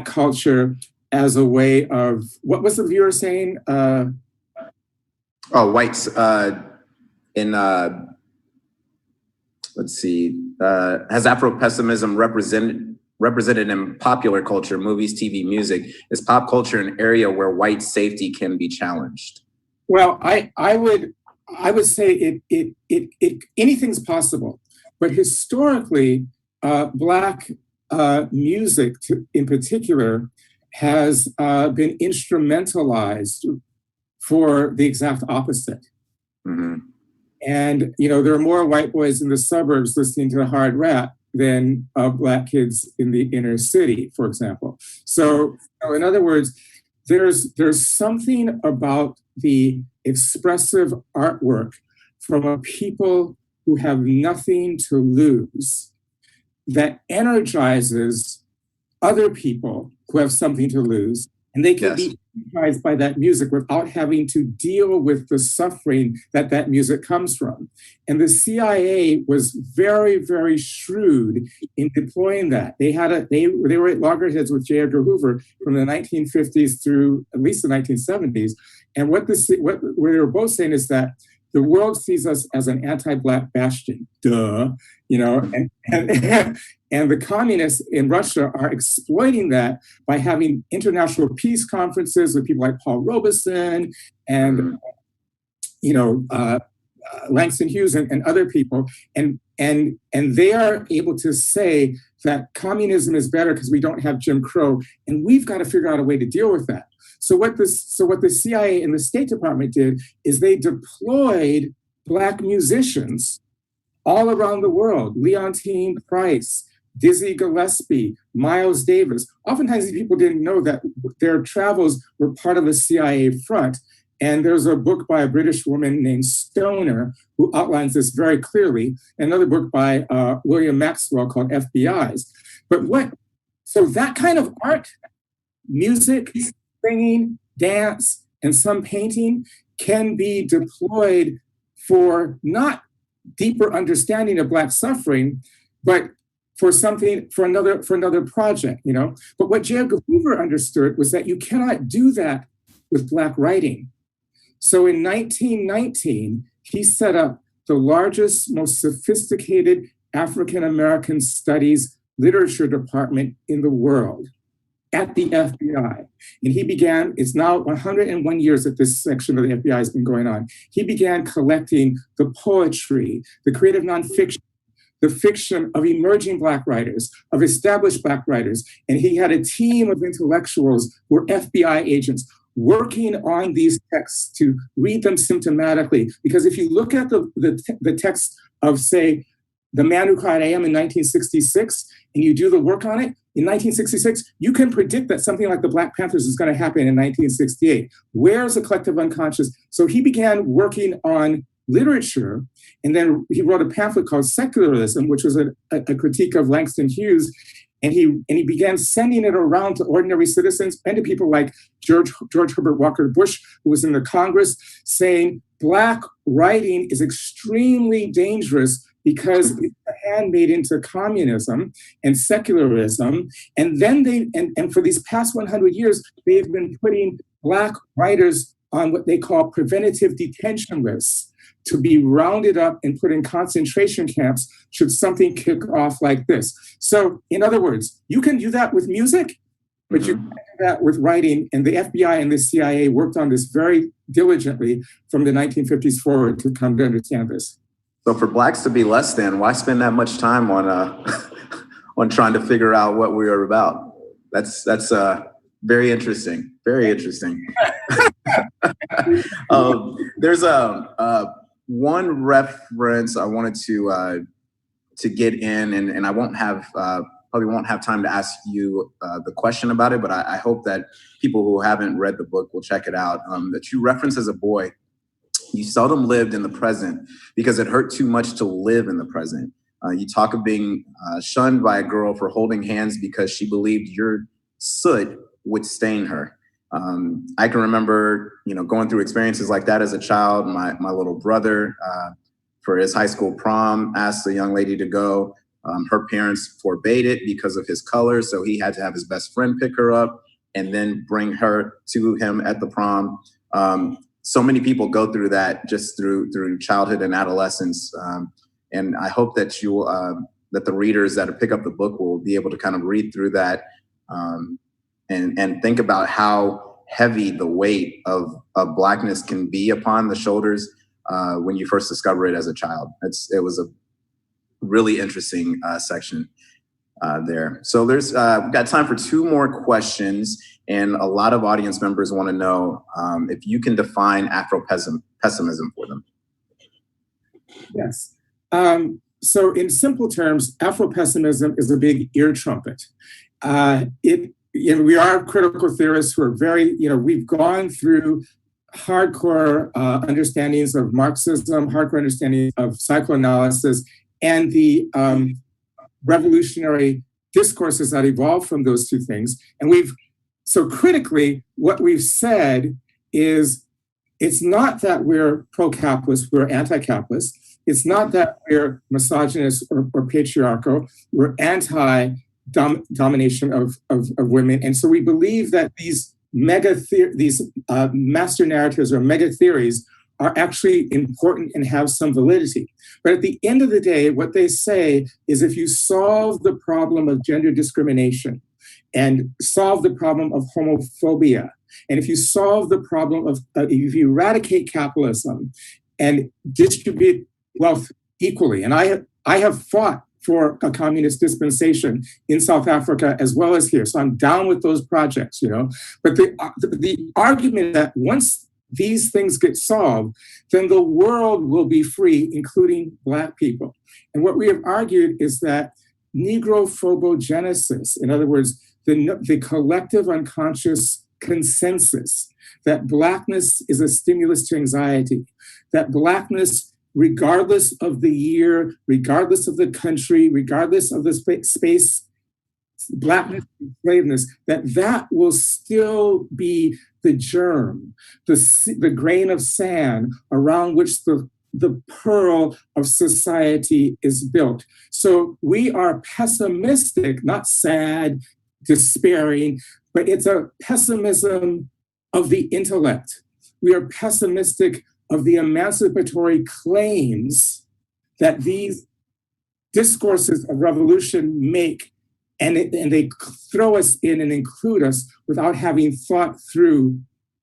culture as a way of, what was the viewer saying? Whites in, let's see, has Afropessimism represented in popular culture, movies, TV, music? Is pop culture an area where white safety can be challenged? Well, I would say it anything's possible, but historically, Black music in particular has been instrumentalized for the exact opposite. Mm-hmm. And, there are more white boys in the suburbs listening to hard rap than Black kids in the inner city, for example. So, in other words, there's something about the expressive artwork from a people who have nothing to lose that energizes other people who have something to lose, and they can be energized by that music without having to deal with the suffering that music comes from. And the CIA was very, very shrewd in deploying that. They were at loggerheads with J. Edgar Hoover from the 1950s through at least the 1970s. And what they were both saying is that the world sees us as an anti-Black bastion, and the communists in Russia are exploiting that by having international peace conferences with people like Paul Robeson and, Langston Hughes and other people. And they are able to say that communism is better because we don't have Jim Crow. And we've got to figure out a way to deal with that. So what the CIA and the State Department did is they deployed Black musicians all around the world. Leontine Price, Dizzy Gillespie, Miles Davis. Oftentimes these people didn't know that their travels were part of the CIA front. And there's a book by a British woman named Stoner who outlines this very clearly. Another book by William Maxwell called FBIs. So that kind of art, music, singing, dance, and some painting can be deployed for not deeper understanding of Black suffering, but for another project, But what J. Edgar Hoover understood was that you cannot do that with Black writing. So in 1919, he set up the largest, most sophisticated African American studies literature department in the world at the FBI. And he began, it's now 101 years that this section of the FBI has been going on. He began collecting the poetry, the creative nonfiction, the fiction of emerging Black writers, of established Black writers. And he had a team of intellectuals who were FBI agents working on these texts to read them symptomatically. Because if you look at the text of, say, The Man Who Cried I Am in 1966, and you do the work on it, in 1966, you can predict that something like the Black Panthers is going to happen in 1968. Where's the collective unconscious? So he began working on literature, and then he wrote a pamphlet called Secularism, which was a critique of Langston Hughes, and he began sending it around to ordinary citizens and to people like George Herbert Walker Bush, who was in the Congress, saying Black writing is extremely dangerous because it's a handmaid into communism and secularism. And then and for these past 100 years, they've been putting Black writers on what they call preventative detention lists to be rounded up and put in concentration camps should something kick off like this. So in other words, you can do that with music, but you can't do that with writing. And the FBI and the CIA worked on this very diligently from the 1950s forward to come to understand this. So for Blacks to be less than, why spend that much time on on trying to figure out what we are about? That's Very interesting. Very interesting. There's one reference I wanted to get in, and I won't have probably won't have time to ask you the question about it, but I hope that people who haven't read the book will check it out. That you reference as a boy, you seldom lived in the present because it hurt too much to live in the present. You talk of being shunned by a girl for holding hands because she believed your soot would stain her. I can remember, going through experiences like that as a child. My little brother, for his high school prom, asked a young lady to go. Her parents forbade it because of his color, so he had to have his best friend pick her up and then bring her to him at the prom. So many people go through that just through childhood and adolescence, and I hope that that the readers that pick up the book will be able to kind of read through that. And think about how heavy the weight of Blackness can be upon the shoulders when you first discover it as a child. It was a really interesting section there. So we've got time for 2 more questions, and a lot of audience members want to know if you can define Afropessimism for them. Yes. So in simple terms, Afropessimism is a big ear trumpet. We are critical theorists who are very, we've gone through hardcore understandings of Marxism, hardcore understandings of psychoanalysis, and the revolutionary discourses that evolved from those 2 things. And so critically, what we've said is it's not that we're pro-capitalist, we're anti-capitalist. It's not that we're misogynist or patriarchal, we're anti-domination of women. And so we believe that these master narratives or mega theories are actually important and have some validity. But at the end of the day, what they say is if you solve the problem of gender discrimination and solve the problem of homophobia, and if you solve the problem of, if you eradicate capitalism and distribute wealth equally, and I have fought for a communist dispensation in South Africa as well as here. So I'm down with those projects, But the argument that once these things get solved, then the world will be free, including Black people. And what we have argued is that Negrophobogenesis, in other words, the collective unconscious consensus that Blackness is a stimulus to anxiety, that Blackness, regardless of the year, regardless of the country, regardless of the space, Blackness, slaveness, that will still be the germ, the grain of sand around which the pearl of society is built. So we are pessimistic, not sad, despairing, but it's a pessimism of the intellect. We are pessimistic of the emancipatory claims that these discourses of revolution make, and they throw us in and include us without having thought through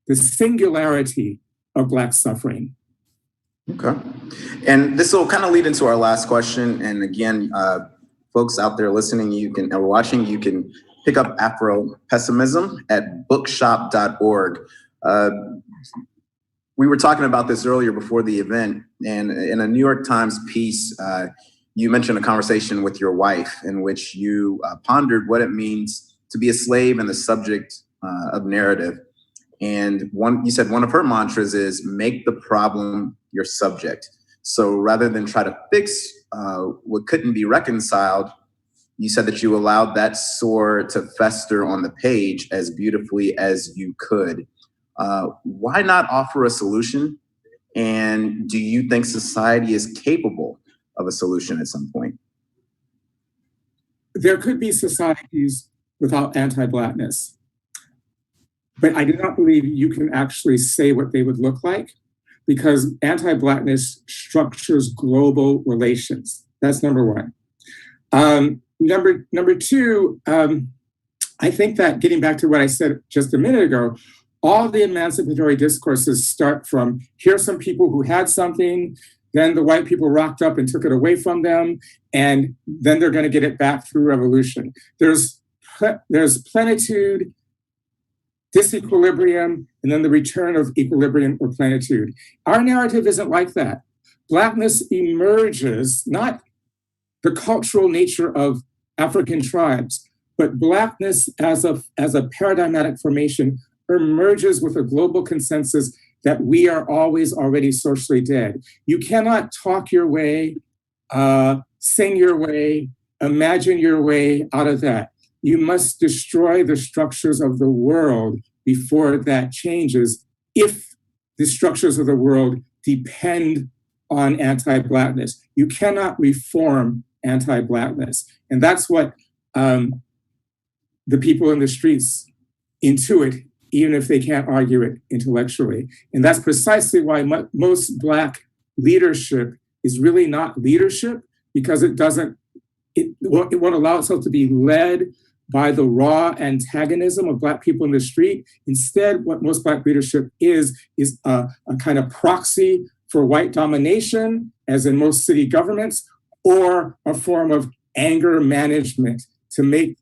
the singularity of Black suffering. Okay. And this will kind of lead into our last question. And again, folks out there listening, or watching, you can pick up Afropessimism at bookshop.org. We were talking about this earlier before the event, and in a New York Times piece, you mentioned a conversation with your wife in which you pondered what it means to be a slave and the subject of narrative. And you said one of her mantras is make the problem your subject. So rather than try to fix what couldn't be reconciled, you said that you allowed that sore to fester on the page as beautifully as you could. Why not offer a solution? And do you think society is capable of a solution at some point? There could be societies without anti-Blackness, but I do not believe you can actually say what they would look like, because anti-Blackness structures global relations. That's number one. Number two, I think that getting back to what I said just a minute ago, all the emancipatory discourses start from, here's some people who had something, then the white people rocked up and took it away from them, and then they're going to get it back through revolution. There's plenitude disequilibrium, and then the return of equilibrium or plenitude. Our narrative isn't like that. Blackness emerges, not the cultural nature of African tribes, but Blackness as a paradigmatic formation emerges with a global consensus that we are always already socially dead. You cannot talk your way, sing your way, imagine your way out of that. You must destroy the structures of the world before that changes, if the structures of the world depend on anti-Blackness. You cannot reform anti-Blackness. And that's what the people in the streets intuit, even if they can't argue it intellectually. And that's precisely why most Black leadership is really not leadership, because it won't allow itself to be led by the raw antagonism of Black people in the street. Instead, what most Black leadership is a kind of proxy for white domination, as in most city governments, or a form of anger management to make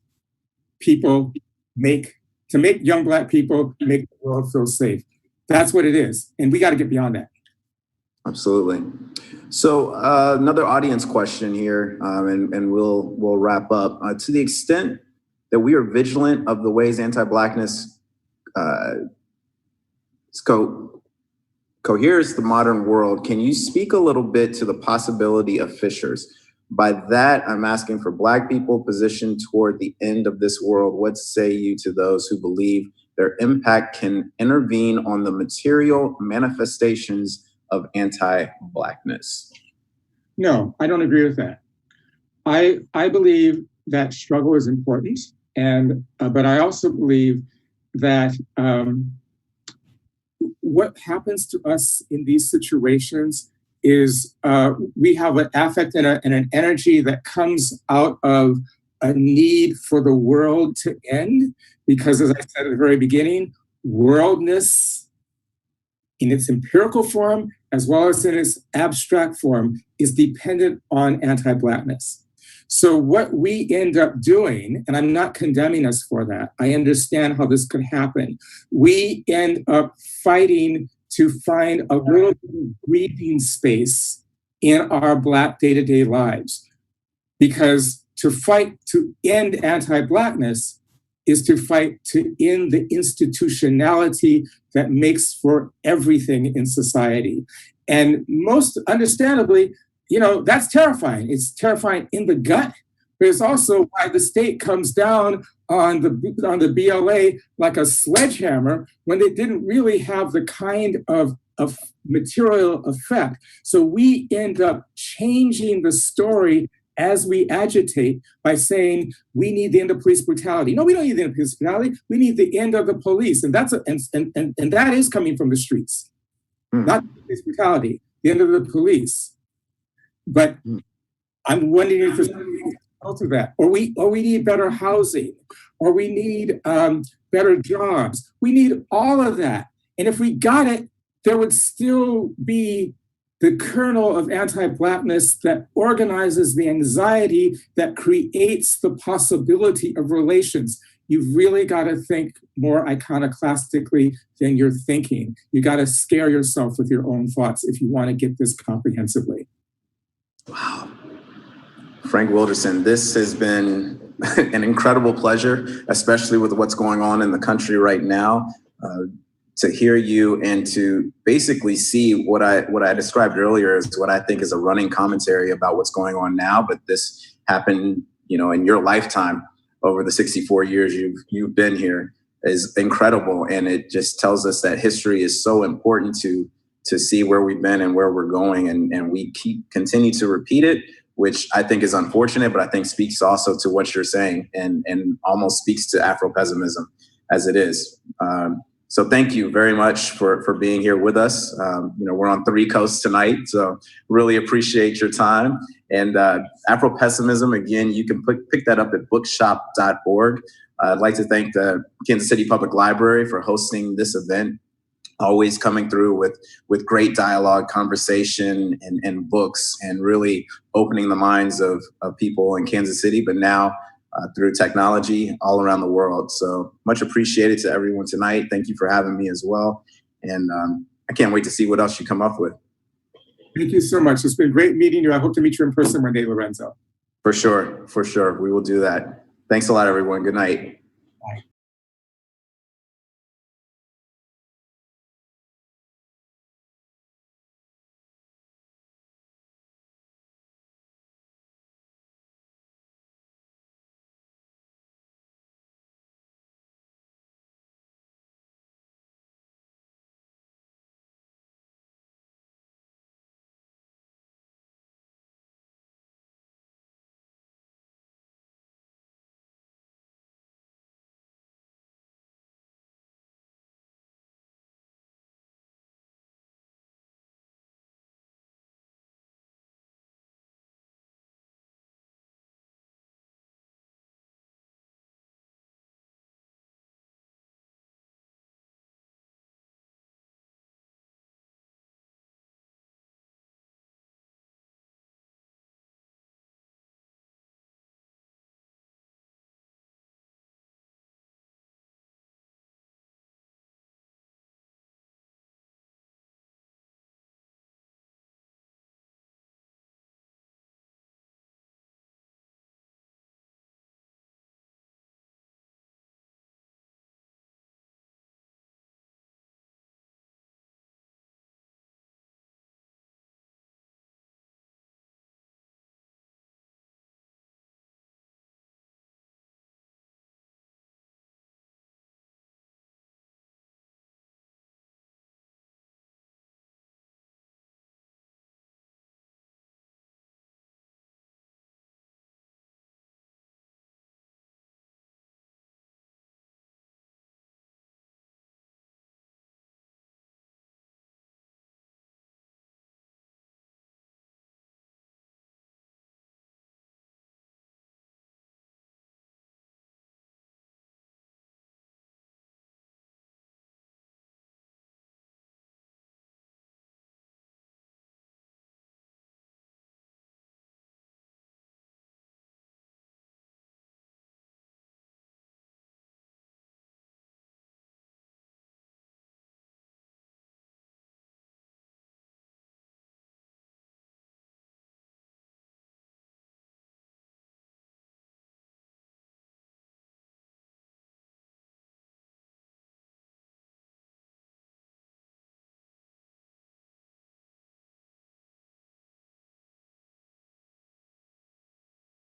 young Black people make the world feel safe. That's what it is. And we got to get beyond that. Absolutely. So another audience question here, and we'll wrap up. To the extent that we are vigilant of the ways anti-Blackness coheres the modern world, can you speak a little bit to the possibility of fissures? By that, I'm asking for Black people positioned toward the end of this world. What say you to those who believe their impact can intervene on the material manifestations of anti-Blackness? No, I don't agree with that. I believe that struggle is important, but I also believe that what happens to us in these situations is we have an affect and an energy that comes out of a need for the world to end, because, as I said at the very beginning, worldness in its empirical form, as well as in its abstract form, is dependent on anti-Blackness. So what we end up doing, and I'm not condemning us for that, I understand how this could happen. We end up fighting to find a little bit of breathing space in our Black day-to-day lives. Because to fight to end anti-Blackness is to fight to end the institutionality that makes for everything in society. And most understandably, that's terrifying. It's terrifying in the gut, but it's also why the state comes down on the BLA like a sledgehammer when they didn't really have the kind of material effect. So we end up changing the story as we agitate by saying we need the end of police brutality. No, we don't need the end of police brutality. We need the end of the police, and and that is coming from the streets, not police brutality. The end of the police. But I'm wondering if there's something else to that, or we need better housing, or we need better jobs. We need all of that, and if we got it, there would still be the kernel of anti-Blackness that organizes the anxiety that creates the possibility of relations. You've really got to think more iconoclastically than you're thinking. You got to scare yourself with your own thoughts if you want to get this comprehensively. Wow. Frank Wilderson, this has been an incredible pleasure, especially with what's going on in the country right now. To hear you and to basically see what I described earlier as what I think is a running commentary about what's going on now, but this happened, in your lifetime over the 64 years you've been here, is incredible. And it just tells us that history is so important to see where we've been and where we're going. And we continue to repeat it, which I think is unfortunate, but I think speaks also to what you're saying and almost speaks to Afropessimism as it is. So thank you very much for being here with us. We're on 3 coasts tonight, so really appreciate your time. And Afropessimism, again, you can pick that up at bookshop.org. I'd like to thank the Kansas City Public Library for hosting this event, always coming through with great dialogue, conversation, and books, and really opening the minds of people in Kansas City, but now through technology all around the world. So much appreciated to everyone tonight. Thank you for having me as well. And I can't wait to see what else you come up with. Thank you so much. It's been great meeting you. I hope to meet you in person one day, Lorenzo. For sure. We will do that. Thanks a lot, everyone. Good night.